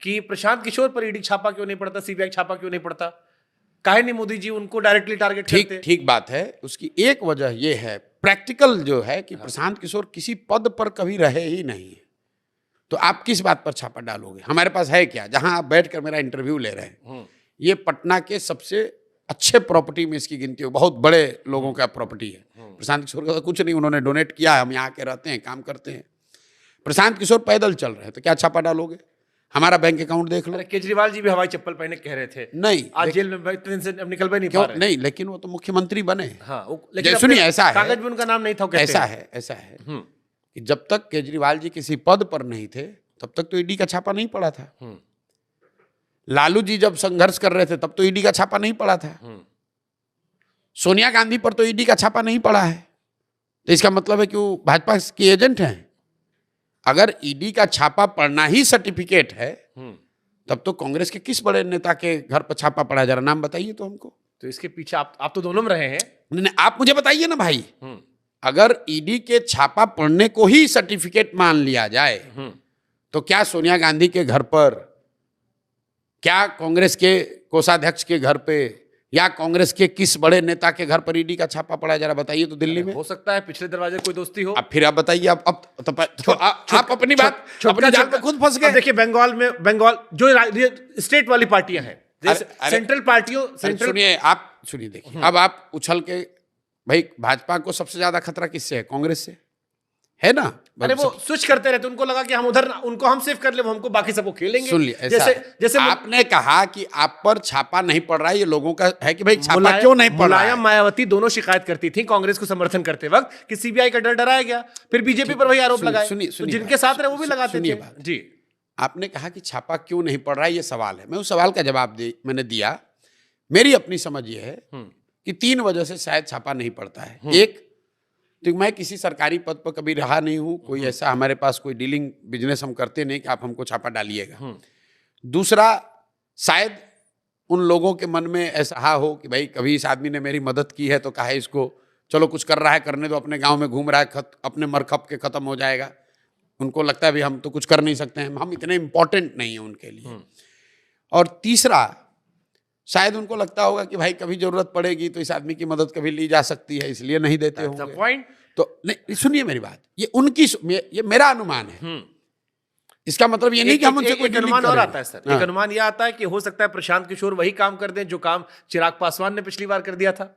कि प्रशांत किशोर पर ईडी छापा क्यों नहीं पड़ता, सीबीआई छापा क्यों नहीं पड़ता, काहे नहीं मोदी जी उनको डायरेक्टली टारगेट करते? ठीक बात है। उसकी एक वजह यह है, प्रैक्टिकल जो है कि प्रशांत किशोर किसी पद पर कभी रहे ही नहीं है, तो आप किस बात पर छापा डालोगे? हमारे पास है क्या जहां आप बैठकर मेरा इंटरव्यू ले रहे हैं? ये पटना के सबसे अच्छे प्रॉपर्टी में इसकी गिनती हो, बहुत बड़े लोगों का प्रॉपर्टी है। प्रशांत किशोर का तो कुछ नहीं, उन्होंने डोनेट किया है, हम यहाँ के रहते हैं, काम करते हैं। प्रशांत किशोर पैदल चल रहे हैं तो क्या छापा डालोगे? हमारा बैंक अकाउंट देख लो। केजरीवाल जी भी हवाई चप्पल पहने कह रहे थे नहीं, आज जेल में इतने दिन से निकल भी नहीं क्यों पा रहे। नहीं, लेकिन वो तो मुख्यमंत्री बने। हाँ, लेकिन सुनिए, ऐसा है, कागज में उनका नाम नहीं था, ऐसा है कि जब तक केजरीवाल जी किसी पद पर नहीं थे तब तक तो ईडी का छापा नहीं पड़ा था। लालू जी जब संघर्ष कर रहे थे तब तो ईडी का छापा नहीं पड़ा था। सोनिया गांधी पर तो ईडी का छापा नहीं पड़ा है, तो इसका मतलब है कि वो भाजपा के एजेंट हैं। अगर ईडी का छापा पड़ना ही सर्टिफिकेट है तब तो कांग्रेस के किस बड़े नेता के घर पर छापा पड़ा? जरा नाम बताइए तो हमको। तो इसके पीछे आप तो दोनों में रहे हैं। नहीं, आप मुझे बताइए ना भाई, अगर ईडी के छापा पड़ने को ही सर्टिफिकेट मान लिया जाए तो क्या सोनिया गांधी के घर पर, क्या कांग्रेस के कोषाध्यक्ष के घर पे, या कांग्रेस के किस बड़े नेता के घर पर ईडी का छापा पड़ा है? जरा बताइए तो। दिल्ली में हो सकता है पिछले दरवाजे कोई दोस्ती हो। अब फिर आप बताइए। आप अपनी बात अपनी जाल में खुद फंस गए। देखिए, बंगाल जो स्टेट वाली पार्टियां हैं, सेंट्रल पार्टियों, सुनिए देखिए, अब आप उछल के, भाई भाजपा को सबसे ज्यादा खतरा किससे है? कांग्रेस से है ना। अरे वो स्विच करते रहते, उनको लगा कि हम उधर, उनको हम सेव कर ले, वो हमको बाकी सबको खेलेंगे। सुन लिया, जैसे आपने कहा कि आप पर छापा नहीं पड़ रहा है, ये लोगों का है कि भाई छापा क्यों नहीं पड़ रहा है? मुलायम मायावती दोनों शिकायत करती थी कांग्रेस को समर्थन करते वक्त कि सीबीआई का डर डराया गया, फिर बीजेपी पर वही आरोप लगाए। जिनके साथ रहे वो भी लगाते थे जी। आपने कहा कि छापा क्यों नहीं पड़ रहा है, ये सवाल है। मैं उस सवाल का जवाब मैंने दिया। मेरी अपनी समझ ये है कि 3 वजह से शायद छापा नहीं पड़ता है। एक, तो मैं किसी सरकारी पद पर कभी रहा नहीं हूं, कोई ऐसा हमारे पास कोई डीलिंग बिजनेस हम करते नहीं कि आप हमको छापा डालिएगा। दूसरा, शायद उन लोगों के मन में ऐसा हो कि भाई कभी इस आदमी ने मेरी मदद की है तो कहा इसको, चलो कुछ कर रहा है करने दो, अपने गांव में घूम रहा है, अपने मरखप के खत्म हो जाएगा। उनको लगता है भाई हम तो कुछ कर नहीं सकते हैं, हम इतने इंपॉर्टेंट नहीं है उनके लिए। और तीसरा, शायद उनको लगता होगा कि भाई कभी जरूरत पड़ेगी तो इस आदमी की मदद कभी ली जा सकती है, इसलिए नहीं देते होंगे। तो नहीं, सुनिए मेरी बात, ये मेरा अनुमान है। इसका मतलब ये नहीं कि हम उनसे कोई अनुमान और आता है सर। एक अनुमान यह आता है कि हो सकता है प्रशांत किशोर वही काम कर दें जो काम चिराग पासवान ने पिछली बार कर दिया था।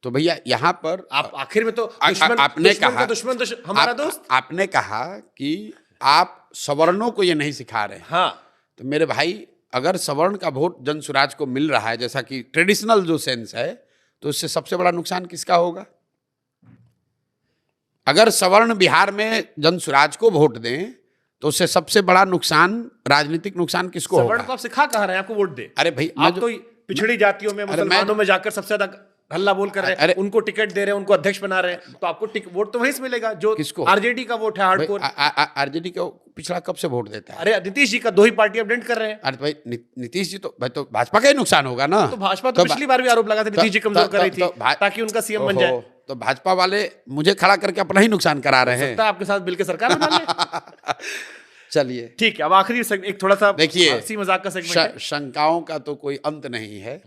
तो भैया यहाँ पर आप आखिर में तो आपने कहा दुश्मन हमारा दोस्त, आपने कहा कि आप सवर्णों को ये नहीं सिखा रहे। हाँ, तो मेरे भाई, अगर सवर्ण का वोट जन स्वराज को मिल रहा है जैसा कि ट्रेडिशनल जो सेंस है, तो उससे सबसे बड़ा नुकसान किसका होगा? अगर सवर्ण बिहार में जन स्वराज को वोट दें तो उससे सबसे बड़ा नुकसान, राजनीतिक नुकसान किसको होगा? सवर्ण को आप सिखा कहा रहे हैं आपको वोट दे? अरे भाई, आप तो पिछड़ी जातियों में, मुसलमानों में जाकर सबसे ज्यादा हल्ला बोल कर रहे हैं, उनको टिकट दे रहे हैं, उनको अध्यक्ष बना रहे हैं, तो आपको वोट तो वहीं से मिलेगा जो किसको? आरजेडी का वोट है हार्डकोर। आरजेडी का पिछड़ा कब से वोट देता है? अरे नीतीश जी का 2 ही पार्टी अपडेट कर रहे हैं। अरे भाई, नीतीश जी तो भाजपा का ही नुकसान होगा ना। तो भाजपा तो पिछली बार भी आरोप लगा था नीतीश जी कमजोर कर रही थी ताकि उनका सीएम बन जाए। तो भाजपा वाले मुझे खड़ा करके अपना ही नुकसान करा रहे हैं। आपके साथ मिलकर सरकार बना ले। चलिए ठीक है, अब आखिरी एक थोड़ा सा देखिए, हंसी मजाक का सेगमेंट। शंकाओं का तो कोई अंत नहीं है,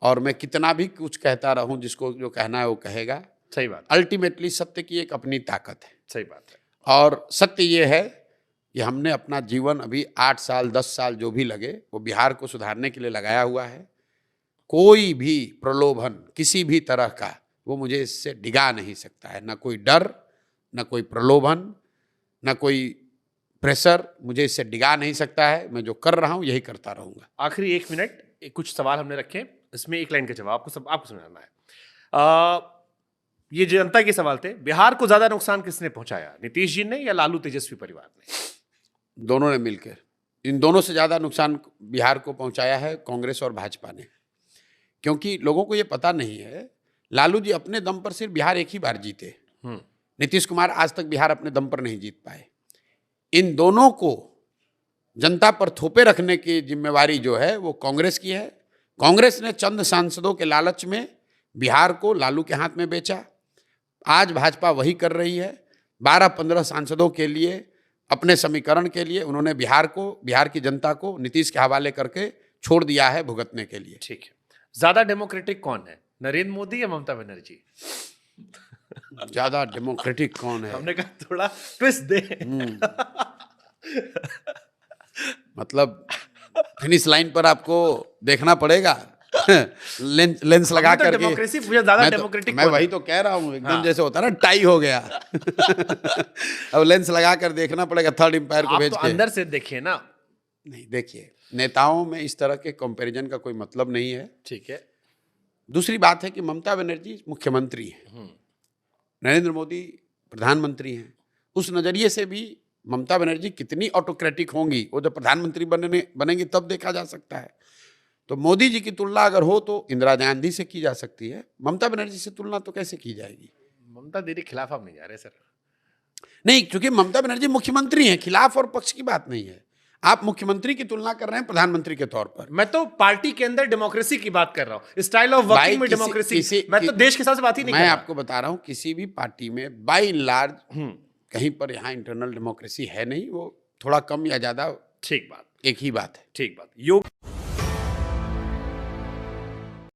और मैं कितना भी कुछ कहता रहूं, जिसको जो कहना है वो कहेगा। सही बात। अल्टीमेटली सत्य की एक अपनी ताकत है। सही बात है। और सत्य ये है कि हमने अपना जीवन अभी 8 साल 10 साल जो भी लगे वो बिहार को सुधारने के लिए लगाया हुआ है। कोई भी प्रलोभन किसी भी तरह का वो मुझे इससे डिगा नहीं सकता है। ना कोई डर, ना कोई प्रलोभन, ना कोई प्रेशर मुझे इससे डिगा नहीं सकता है। मैं जो कर रहा हूं यही करता रहूंगा। आखिरी 1 मिनट, कुछ सवाल हमने रखे, इसमें 1 लाइन का जवाब आपको समझाना है। ये जनता के सवाल थे, बिहार को ज्यादा नुकसान किसने पहुंचाया, नीतीश जी ने या लालू तेजस्वी परिवार ने? दोनों ने मिलकर। इन दोनों से ज्यादा नुकसान बिहार को पहुंचाया है कांग्रेस और भाजपा ने, क्योंकि लोगों को ये पता नहीं है। लालू जी अपने दम पर सिर्फ बिहार एक ही बार जीते, नीतीश कुमार आज तक बिहार अपने दम पर नहीं जीत पाए। इन दोनों को जनता पर थोपे रखने की जिम्मेवारी जो है वो कांग्रेस की है। कांग्रेस ने चंद सांसदों के लालच में बिहार को लालू के हाथ में बेचा। आज भाजपा वही कर रही है। 12-15 सांसदों के लिए अपने समीकरण के लिए उन्होंने बिहार की जनता को नीतीश के हवाले करके छोड़ दिया है भुगतने के लिए। ठीक है, ज्यादा डेमोक्रेटिक कौन है, नरेंद्र मोदी या ममता बनर्जी? ज्यादा डेमोक्रेटिक कौन है? हमने कहा थोड़ा ट्विस्ट दे। मतलब फिनिश लाइन पर आपको देखना पड़ेगा लेंस लगा तो करके। डेमोक्रेसी मुझे ज्यादा डेमोक्रेटिक मैं वही तो कह रहा हूँ, एकदम जैसे होता है ना टाई हो गया। अब लेंस लगा कर देखना पड़ेगा थर्ड एम्पायर को आप भेज तो के। अंदर से देखिए ना। नहीं, देखिए नेताओं में इस तरह के कंपैरिजन का कोई मतलब नहीं है। ठीक है। दूसरी बात है कि ममता बनर्जी मुख्यमंत्री हैं, नरेंद्र मोदी प्रधानमंत्री हैं। उस नजरिए से भी ममता बनर्जी कितनी ऑटोक्रेटिक होंगी वो जब प्रधानमंत्री बनेंगी तब देखा जा सकता है। तो मोदी जी की तुलना अगर हो तो इंदिरा गांधी से की जा सकती है, ममता बनर्जी से तुलना तो कैसे की जाएगी? ममता दीदी खिलाफ आप नहीं जा रहे सर? नहीं, क्योंकि ममता बनर्जी मुख्यमंत्री हैं, खिलाफ और पक्ष की बात नहीं है। आप मुख्यमंत्री की तुलना कर रहे हैं प्रधानमंत्री के तौर पर। मैं तो पार्टी के अंदर डेमोक्रेसी की बात कर रहा हूं, स्टाइल ऑफ वर्किंग में डेमोक्रेसी। मैं तो देश के हिसाब से बात ही नहीं कर रहा। मैं आपको बता रहा हूं किसी भी पार्टी में बाय एंड लार्ज कहीं पर यहाँ इंटरनल डेमोक्रेसी है नहीं, वो थोड़ा कम या ज्यादा ठीक बात, एक ही बात है। ठीक बात। योग